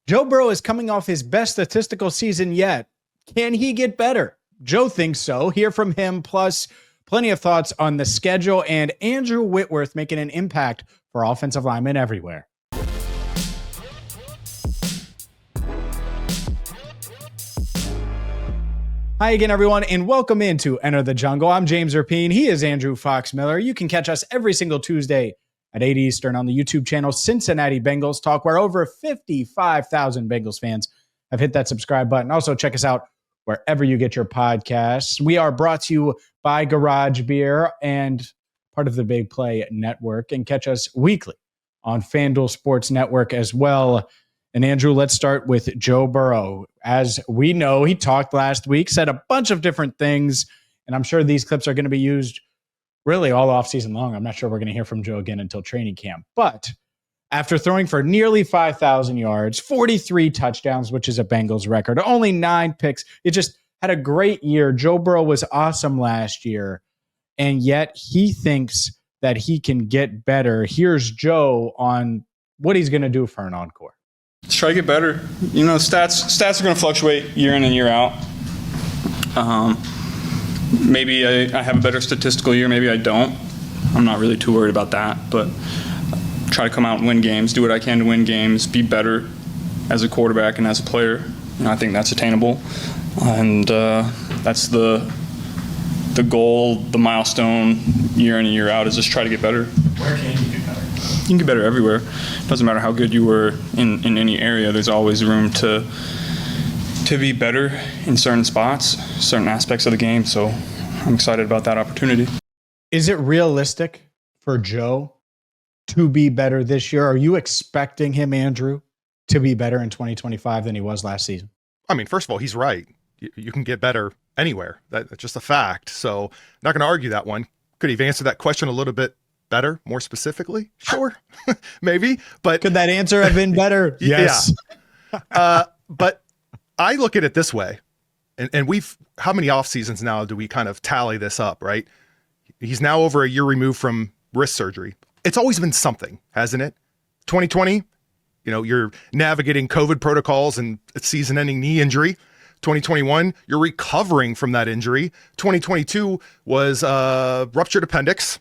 Joe Burrow is coming off his best statistical season yet. Can he get better? Joe thinks so. Hear from him, plus plenty of thoughts on the schedule and Andrew Whitworth making an impact for offensive linemen everywhere. Hi again, everyone, and welcome into Enter the Jungle. I'm James Rapien. He is Andrew Fox Miller. You can catch us every single Tuesday at 8 Eastern on the YouTube channel Cincinnati Bengals Talk, where over 55,000 Bengals fans have hit that subscribe button. Also, check us out wherever you get your podcasts. We are brought to you by Garage Beer and part of the Big Play Network, and catch us weekly on FanDuel Sports Network as well. And Andrew, let's start with Joe Burrow. As we know, he talked last week, said a bunch of different things, and I'm sure these clips are going to be used really all offseason long. I'm not sure we're going to hear from Joe again until training camp. But after throwing for nearly 5,000 yards, 43 touchdowns, which is a Bengals record, only 9 picks, it just had a great year. Joe Burrow was awesome last year, and yet he thinks that he can get better. Here's Joe on what he's going to do for an encore. Let's try to get better. You know, stats are going to fluctuate year in and year out. Maybe I have a better statistical year, maybe I don't. I'm not really too worried about that, but try to come out and win games, do what I can to win games, be better as a quarterback and as a player. And I think that's attainable. And that's the goal, the milestone year in and year out is just try to get better. Where can you get better? You can get better everywhere. It doesn't matter how good you were in any area. There's always room to be better in certain spots, certain aspects of the game. So I'm excited about that opportunity. Is it realistic for Joe to be better this year? Are you expecting him, Andrew, to be better in 2025 than he was last season? I mean, first of all, he's right. You can get better anywhere. That's just a fact. So I'm not going to argue that one. Could he have answered that question a little bit better, more specifically? Sure, maybe. But could that answer have been better? Yes. Yeah. But I look at it this way, and how many off seasons now do we kind of tally this up, right? He's now over a year removed from wrist surgery. It's always been something, hasn't it? 2020, you're navigating COVID protocols and a season-ending knee injury. 2021, you're recovering from that injury. 2022 was ruptured appendix.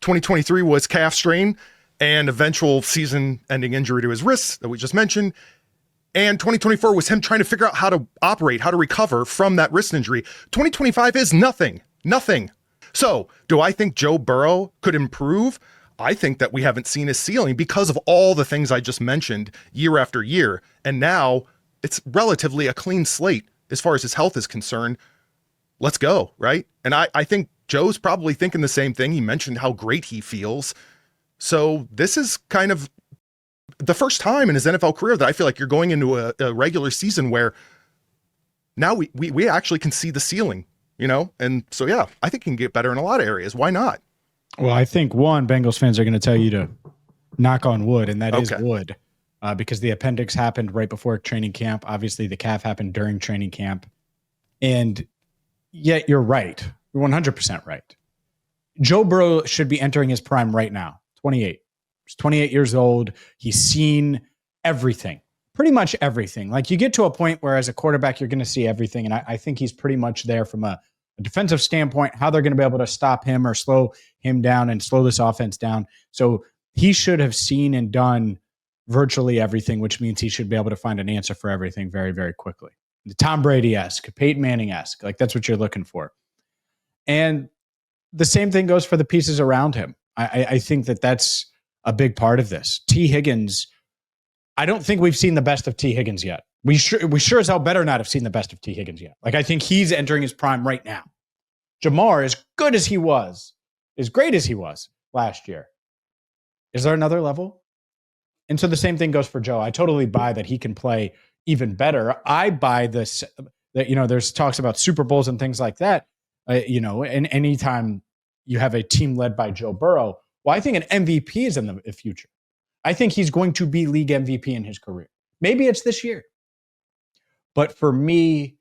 2023 was calf strain and eventual season-ending injury to his wrists that we just mentioned. And 2024 was him trying to figure out how to operate, how to recover from that wrist injury. 2025 is nothing. So do I think Joe Burrow could improve? I think that we haven't seen his ceiling because of all the things I just mentioned year after year. And now it's relatively a clean slate as far as his health is concerned. Let's go, right? And I think Joe's probably thinking the same thing. He mentioned how great he feels. So this is kind of the first time in his NFL career that I feel like you're going into a regular season where now we actually can see the ceiling, And so, yeah, I think he can get better in a lot of areas. Why not? Well, I think Bengals fans are going to tell you to knock on wood, and that is wood, because the appendix happened right before training camp. Obviously, the calf happened during training camp. And yet you're right. You're 100% right. Joe Burrow should be entering his prime right now, 28. He's 28 years old. He's seen everything, pretty much everything. Like, you get to a point where as a quarterback, you're going to see everything. And I think he's pretty much there from a defensive standpoint, how they're going to be able to stop him or slow him down and slow this offense down. So he should have seen and done virtually everything, which means he should be able to find an answer for everything very, very quickly. The Tom Brady-esque, Peyton Manning-esque, like that's what you're looking for. And the same thing goes for the pieces around him. I think that that's a big part of this. T. Higgins, I don't think we've seen the best of T. Higgins yet. We sure as hell better not have seen the best of T. Higgins yet. Like, I think he's entering his prime right now. Jamar, as good as he was, as great as he was last year, is there another level? And so the same thing goes for Joe. I totally buy that he can play even better. I buy this, that, there's talks about Super Bowls and things like that, and anytime you have a team led by Joe Burrow, well, I think an MVP is in the future. I think he's going to be league MVP in his career. Maybe it's this year. But for me,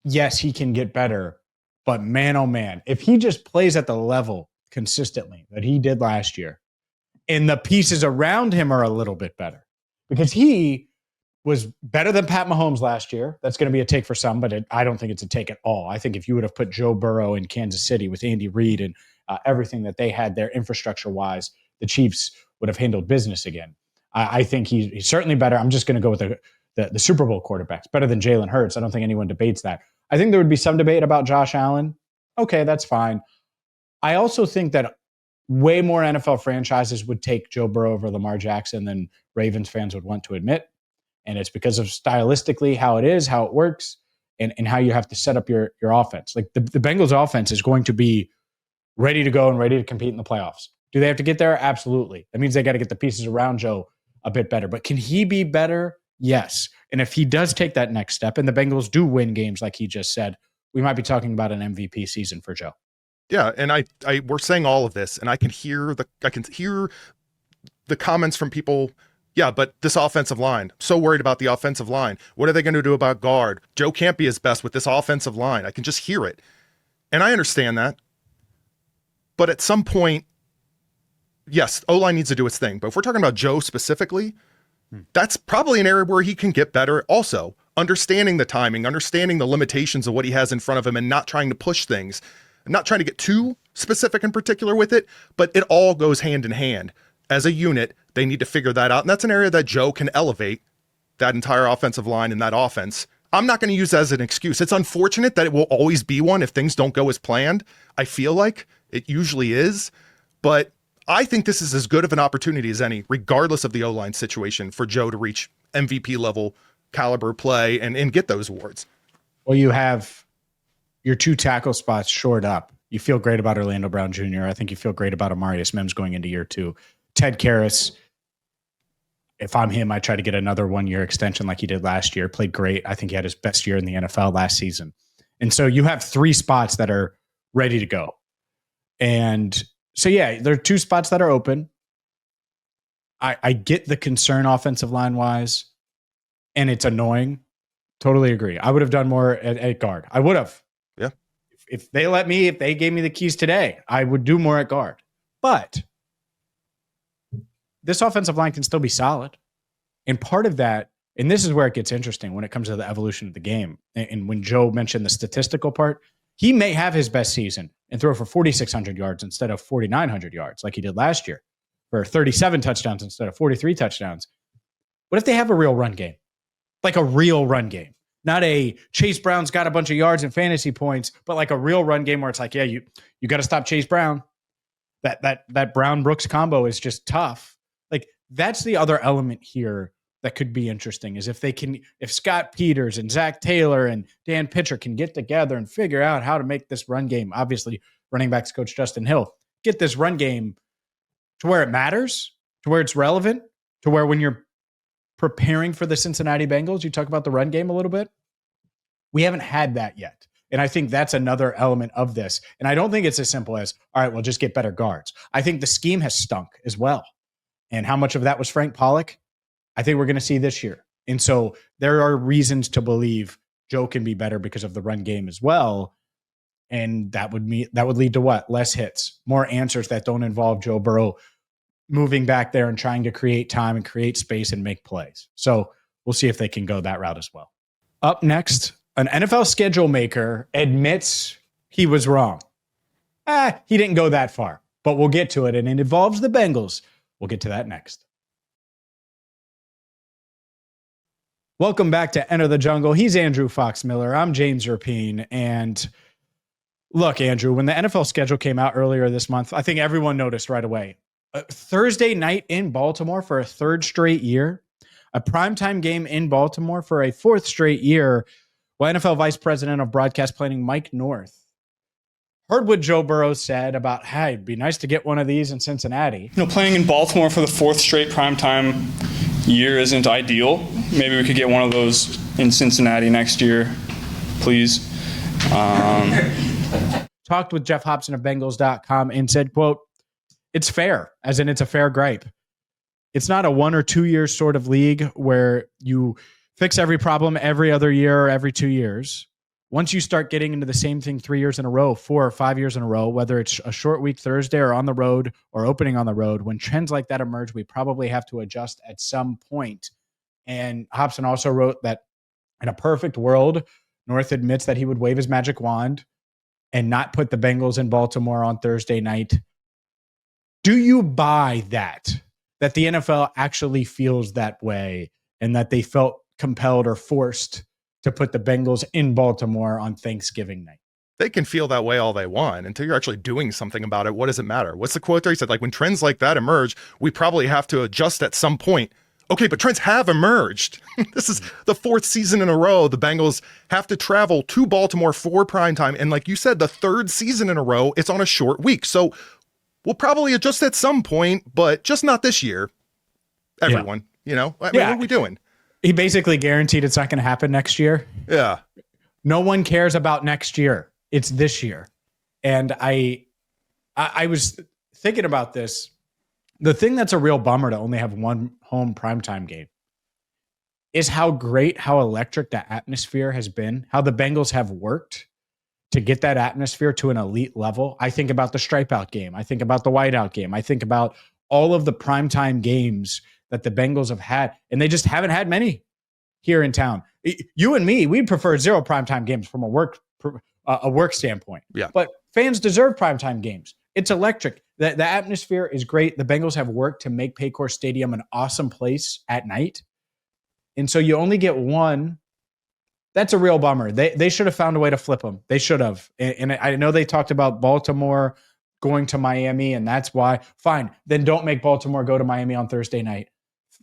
yes, he can get better. But man, oh man, if he just plays at the level consistently that he did last year, and the pieces around him are a little bit better, because he was better than Pat Mahomes last year. That's going to be a take for some, but I don't think it's a take at all. I think if you would have put Joe Burrow in Kansas City with Andy Reid and everything that they had there infrastructure-wise, the Chiefs would have handled business again. I think he's certainly better. I'm just going to go with the Super Bowl quarterbacks, better than Jalen Hurts. I don't think anyone debates that. I think there would be some debate about Josh Allen. Okay, that's fine. I also think that way more NFL franchises would take Joe Burrow over Lamar Jackson than Ravens fans would want to admit. And it's because of stylistically how it is, how it works, and how you have to set up your offense. Like the Bengals offense is going to be ready to go and ready to compete in the playoffs. Do they have to get there? Absolutely. That means they got to get the pieces around Joe a bit better. But can he be better? Yes. And if he does take that next step and the Bengals do win games like he just said, we might be talking about an MVP season for Joe. Yeah, and we're saying all of this, and I can hear the comments from people. Yeah, but this offensive line, so worried about the offensive line. What are they going to do about guard? Joe can't be his best with this offensive line. I can just hear it. And I understand that. But at some point, yes, O-line needs to do its thing. But if we're talking about Joe specifically, that's probably an area where he can get better also. Understanding the timing, understanding the limitations of what he has in front of him and not trying to push things. I'm not trying to get too specific and particular with it, but it all goes hand in hand. As a unit, they need to figure that out. And that's an area that Joe can elevate that entire offensive line and that offense. I'm not going to use that as an excuse. It's unfortunate that it will always be one if things don't go as planned. I feel like it usually is. But I think this is as good of an opportunity as any, regardless of the O-line situation, for Joe to reach MVP level caliber play and get those awards. Well, you have your 2 tackle spots shored up. You feel great about Orlando Brown Jr. I think you feel great about Amarius Mims going into year 2. Ted Karras, if I'm him, I try to get another 1-year extension like he did last year. Played great. I think he had his best year in the NFL last season. And so you have 3 spots that are ready to go. And so, yeah, there are 2 spots that are open. I get the concern offensive line-wise, and it's annoying. Totally agree. I would have done more at guard. I would have. Yeah. If they gave me the keys today, I would do more at guard. But this offensive line can still be solid. And part of that, and this is where it gets interesting when it comes to the evolution of the game. And when Joe mentioned the statistical part, he may have his best season and throw for 4,600 yards instead of 4,900 yards like he did last year, for 37 touchdowns instead of 43 touchdowns. What if they have a real run game? Like a real run game. Not a Chase Brown's got a bunch of yards and fantasy points, but like a real run game where it's like, yeah, you got to stop Chase Brown. That Brown-Brooks combo is just tough. Like, that's the other element here that could be interesting, is if Scott Peters and Zach Taylor and Dan Pitcher can get together and figure out how to make this run game, obviously running backs coach Justin Hill, get this run game to where it matters, to where it's relevant, to where when you're preparing for the Cincinnati Bengals, you talk about the run game a little bit. We haven't had that yet. And I think that's another element of this. And I don't think it's as simple as, all right, well, just get better guards. I think the scheme has stunk as well. And how much of that was Frank Pollock? I think we're going to see this year. And so there are reasons to believe Joe can be better because of the run game as well. And that would lead to what? Less hits, more answers that don't involve Joe Burrow moving back there and trying to create time and create space and make plays. So we'll see if they can go that route as well. Up next, an NFL schedule maker admits he was wrong. He didn't go that far, but we'll get to it. And it involves the Bengals. We'll get to that next. Welcome back to Enter the Jungle. He's Andrew Fox Miller. I'm James Rapien. And look, Andrew, when the NFL schedule came out earlier this month, I think everyone noticed right away. Thursday night in Baltimore for a 3rd straight year, a primetime game in Baltimore for a 4th straight year. Well, NFL Vice President of Broadcast Planning Mike North heard what Joe Burrow said about, hey, it'd be nice to get one of these in Cincinnati. Playing in Baltimore for the 4th straight primetime year isn't ideal. Maybe we could get one of those in Cincinnati next year, please. Talked with Jeff Hobson of Bengals.com and said, quote, it's fair, as in it's a fair gripe. It's not a 1 or 2 year sort of league where you fix every problem every other year or every 2 years. Once you start getting into the same thing 3 years in a row, 4 or 5 years in a row, whether it's a short week Thursday or on the road or opening on the road, when trends like that emerge, we probably have to adjust at some point. And Hobson also wrote that in a perfect world, North admits that he would wave his magic wand and not put the Bengals in Baltimore on Thursday night. Do you buy that the NFL actually feels that way and that they felt compelled or forced to put the Bengals in Baltimore on Thanksgiving night? They can feel that way all they want until you're actually doing something about it. What does it matter? What's the quote there? He said, like, when trends like that emerge, we probably have to adjust at some point. Okay, but trends have emerged. This is the fourth season in a row. The Bengals have to travel to Baltimore for primetime. And like you said, the third season in a row, it's on a short week. So we'll probably adjust at some point, but just not this year. Everyone, you know, I mean, what are we doing? He basically guaranteed it's not going to happen next year. Yeah. No one cares about next year. It's this year. And I was thinking about this. The thing that's a real bummer to only have one home primetime game is how electric that atmosphere has been, how the Bengals have worked to get that atmosphere to an elite level. I think about the stripeout game. I think about the whiteout game. I think about all of the primetime games that the Bengals have had, and they just haven't had many here in town. You and me, we'd prefer 0 primetime games from a work standpoint. Yeah. But fans deserve primetime games. It's electric. The atmosphere is great. The Bengals have worked to make Paycor Stadium an awesome place at night. And so you only get one. That's a real bummer. They should have found a way to flip them. They should have. And I know they talked about Baltimore going to Miami, and that's why. Fine. Then don't make Baltimore go to Miami on Thursday night.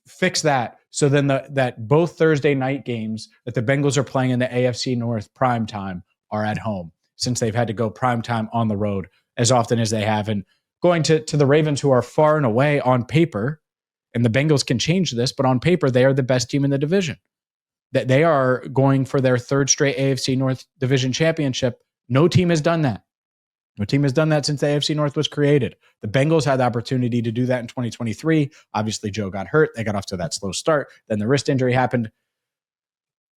Fix that. So then that both Thursday night games that the Bengals are playing in the AFC North primetime are at home, since they've had to go primetime on the road as often as they have. And going to the Ravens, who are far and away on paper, and the Bengals can change this, but on paper, they are the best team in the division. That they are going for their third straight AFC North Division championship. No team has done that. No team has done that since the AFC North was created. The Bengals had the opportunity to do that in 2023. Obviously, Joe got hurt. They got off to that slow start. Then the wrist injury happened.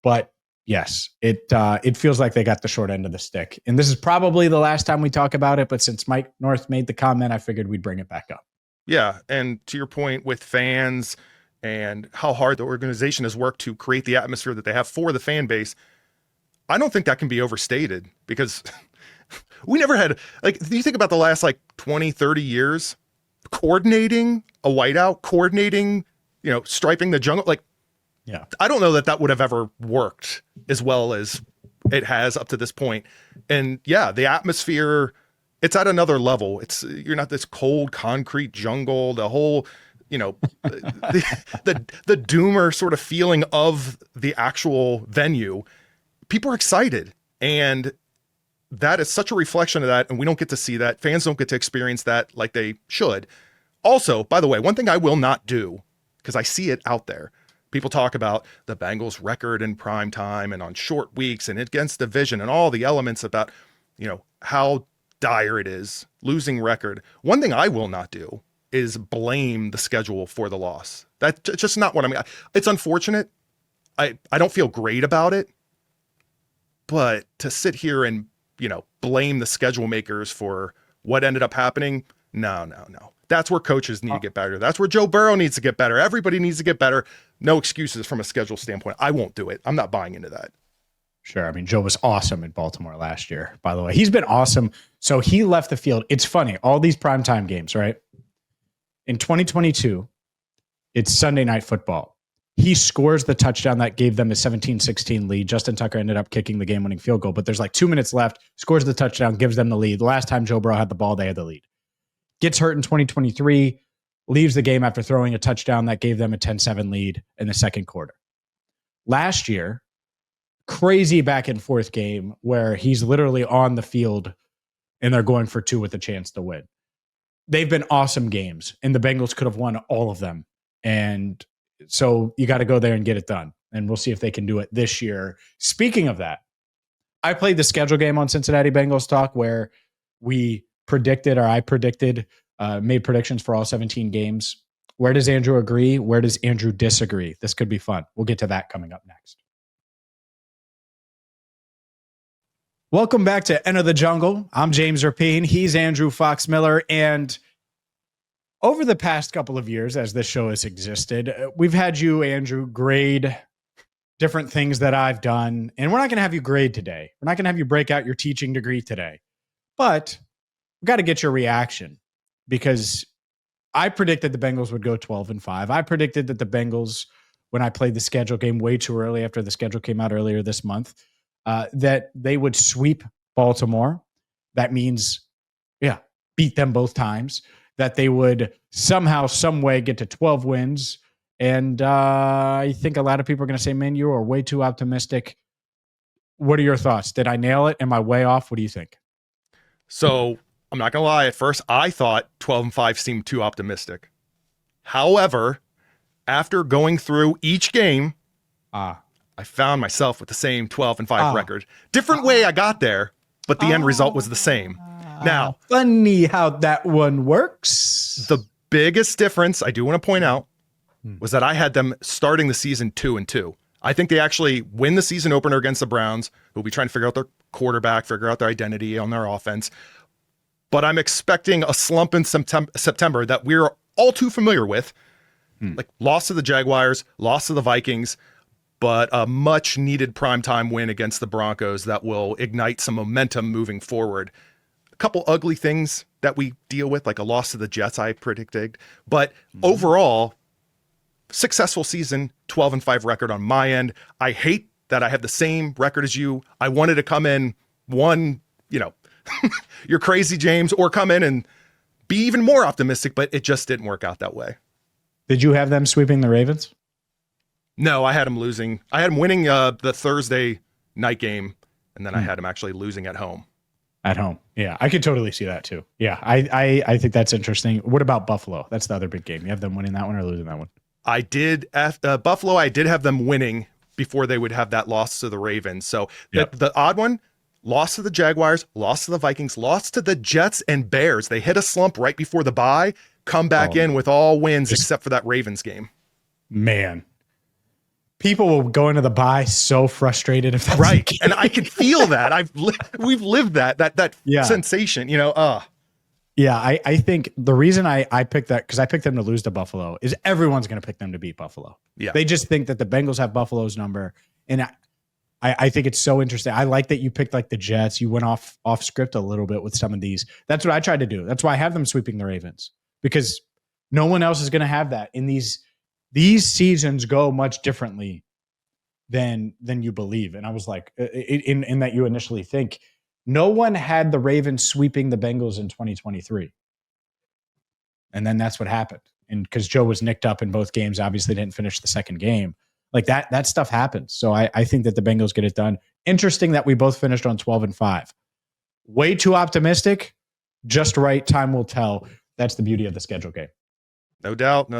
But yes, it feels like they got the short end of the stick. And this is probably the last time we talk about it. But since Mike North made the comment, I figured we'd bring it back up. Yeah. And to your point with fans and how hard the organization has worked to create the atmosphere that they have for the fan base, I don't think that can be overstated, because we never had, like, you think about the last 20, 30 years, coordinating a whiteout, coordinating, striping the jungle. Yeah, I don't know that would have ever worked as well as it has up to this point. And yeah, the atmosphere, it's at another level. You're not this cold concrete jungle, the whole, the doomer sort of feeling of the actual venue. People are excited, and that is such a reflection of that. And we don't get to see that. Fans don't get to experience that like they should. Also, by the way, one thing I will not do, because I see it out there, people talk about the Bengals record in prime time and on short weeks and against division and all the elements about, how dire it is, losing record. One thing I will not do is blame the schedule for the loss. That's just not what I mean. It's unfortunate. I don't feel great about it, but to sit here and, blame the schedule makers for what ended up happening, no. That's where coaches need to get better. That's where Joe Burrow needs to get better. Everybody needs to get better. No excuses from a schedule standpoint. I won't do it. I'm not buying into that. Sure. I mean, Joe was awesome in Baltimore last year, by the way. He's been awesome. So he left the field. It's funny. All these primetime games, right? In 2022, it's Sunday Night Football. He scores the touchdown that gave them a 17-16 lead. Justin Tucker ended up kicking the game-winning field goal, but there's 2 minutes left, scores the touchdown, gives them the lead. The last time Joe Burrow had the ball, they had the lead. Gets hurt in 2023, leaves the game after throwing a touchdown that gave them a 10-7 lead in the second quarter. Last year, crazy back and forth game where he's literally on the field and they're going for 2 with a chance to win. They've been awesome games, and the Bengals could have won all of them. And so you got to go there and get it done. And we'll see if they can do it this year. Speaking of that, I played the schedule game on Cincinnati Bengals Talk where I predicted, made predictions for all 17 games. Where does Andrew agree? Where does Andrew disagree? This could be fun. We'll get to that coming up next. Welcome back to Enter the Jungle. I'm James Rapien. He's Andrew Fox Miller. And over the past couple of years, as this show has existed, we've had you, Andrew, grade different things that I've done. And we're not going to have you grade today. We're not going to have you break out your teaching degree today. But we've got to get your reaction, because I predicted the Bengals would go 12-5. I predicted that the Bengals, when I played the schedule game way too early after the schedule came out earlier this month, that they would sweep Baltimore. That means, beat them both times. That they would somehow, some way get to 12 wins. And I think a lot of people are going to say, man, you are way too optimistic. What are your thoughts? Did I nail it? Am I way off? What do you think? So I'm not going to lie. At first, I thought 12-5 seemed too optimistic. However, after going through each game, I found myself with the same 12-5 record. Different way I got there, but the end result was the same. Now, funny how that one works. The biggest difference I do want to point out was that I had them starting the season 2-2. I think they actually win the season opener against the Browns, who will be trying to figure out their quarterback, figure out their identity on their offense. But I'm expecting a slump in September that we're all too familiar with. Like loss to the Jaguars, loss to the Vikings, but a much needed primetime win against the Broncos that will ignite some momentum moving forward. A couple ugly things that we deal with, like a loss to the Jets, I predicted. But overall, successful season, 12-5 record on my end. I hate that I have the same record as you. I wanted to come in one, you're crazy, James, or come in and be even more optimistic, but it just didn't work out that way. Did you have them sweeping the Ravens? No, I had them losing. I had them winning the Thursday night game, and then I had them actually losing at home. At home. Yeah, I could totally see that too. Yeah, I think that's interesting. What about Buffalo? That's the other big game. You have them winning that one or losing that one? I did. Buffalo, I did have them winning before they would have that loss to the Ravens. So the odd one, lost to the Jaguars, lost to the Vikings, lost to the Jets and Bears. They hit a slump right before the bye, come back in with all wins except for that Ravens game. Man. People will go into the bye so frustrated if that's right. And I can feel that. We've lived that sensation, Yeah, I think the reason I picked that, because I picked them to lose to Buffalo, is everyone's going to pick them to beat Buffalo. Yeah. They just think that the Bengals have Buffalo's number. And I think it's so interesting. I like that you picked like the Jets. You went off script a little bit with some of these. That's what I tried to do. That's why I have them sweeping the Ravens, because no one else is going to have that. In these seasons go much differently than you believe. And I was like, in that you initially think, no one had the Ravens sweeping the Bengals in 2023. And then that's what happened. And because Joe was nicked up in both games, obviously didn't finish the second game. Like that stuff happens. So I think that the Bengals get it done. Interesting that we both finished on 12-5. Way too optimistic, just right. Time will tell. That's the beauty of the schedule game. No doubt.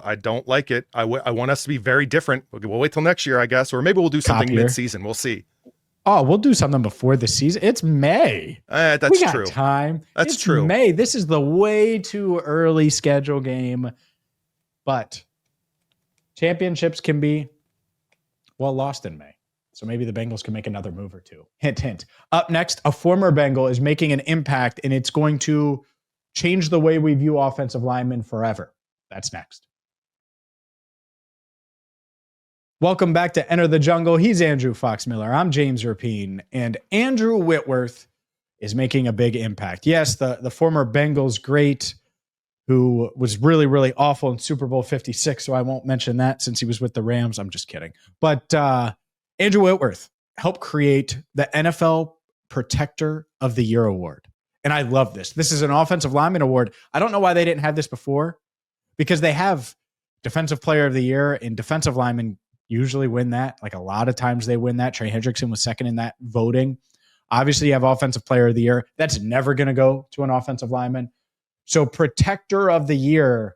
I don't like it. I want us to be very different. We'll wait till next year, I guess, or maybe we'll do something mid-season. We'll see. Oh, we'll do something before the season. It's May. That's we got true. Time. That's true. May. This is the way too early schedule game, but championships can be lost in May. So maybe the Bengals can make another move or two. Hint, hint. Up next, a former Bengal is making an impact, and it's going to change the way we view offensive linemen forever. That's next. Welcome back to Enter the Jungle. He's Andrew Fox-Miller. I'm James Rapien, and Andrew Whitworth is making a big impact. Yes, the former Bengals great who was really, really awful in Super Bowl 56, so I won't mention that since he was with the Rams. I'm just kidding. But Andrew Whitworth helped create the NFL Protector of the Year award. And I love this. This is an offensive lineman award. I don't know why they didn't have this before, because they have Defensive Player of the Year, and defensive linemen usually win that. Like a lot of times they win that. Trey Hendrickson was second in that voting. Obviously, you have Offensive Player of the Year. That's never going to go to an offensive lineman. So Protector of the Year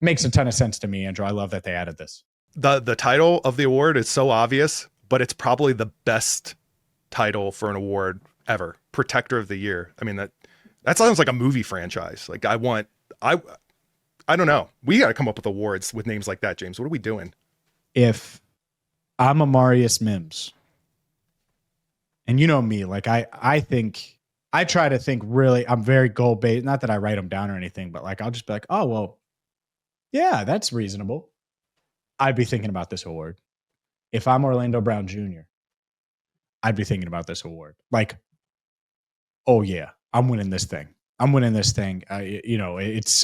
makes a ton of sense to me, Andrew. I love that they added this. The title of the award is so obvious, but it's probably the best title for an award ever. Protector of the Year. I mean, that sounds like a movie franchise. Like I don't know. We got to come up with awards with names like that, James. What are we doing? If I'm Amarius Mims, and you know me, like I think I try to think really, I'm very goal based. Not that I write them down or anything, but like, I'll just be like, oh, well, yeah, that's reasonable. I'd be thinking about this award. If I'm Orlando Brown Jr., I'd be thinking about this award. Like, oh yeah, I'm winning this thing. I'm winning this thing. It's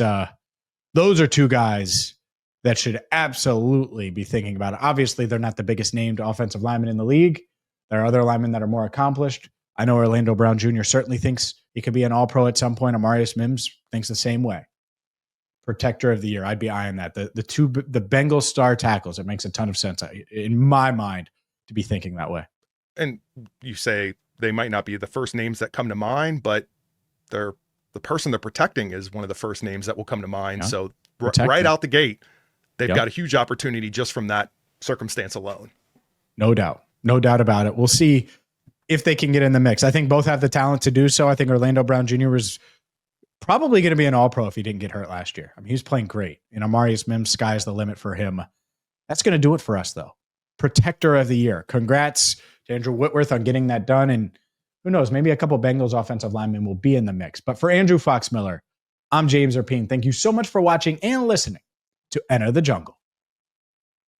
those are two guys that should absolutely be thinking about it. Obviously, they're not the biggest named offensive linemen in the league. There are other linemen that are more accomplished. I know Orlando Brown Jr. certainly thinks he could be an all-pro at some point. Amarius Mims thinks the same way. Protector of the year, I'd be eyeing that. The Bengals star tackles, it makes a ton of sense in my mind to be thinking that way. And you say they might not be the first names that come to mind, but the person they're protecting is one of the first names that will come to mind. Yeah. So right out the gate, they've got a huge opportunity just from that circumstance alone. No doubt. No doubt about it. We'll see if they can get in the mix. I think both have the talent to do so. I think Orlando Brown Jr. was probably going to be an all-pro if he didn't get hurt last year. I mean, he was playing great. And Amarius Mims, sky's the limit for him. That's going to do it for us, though. Protector of the year. Congrats to Andrew Whitworth on getting that done. And who knows, maybe a couple Bengals offensive linemen will be in the mix. But for Andrew Fox-Miller, I'm James Rapien. Thank you so much for watching and listening to Enter the Jungle.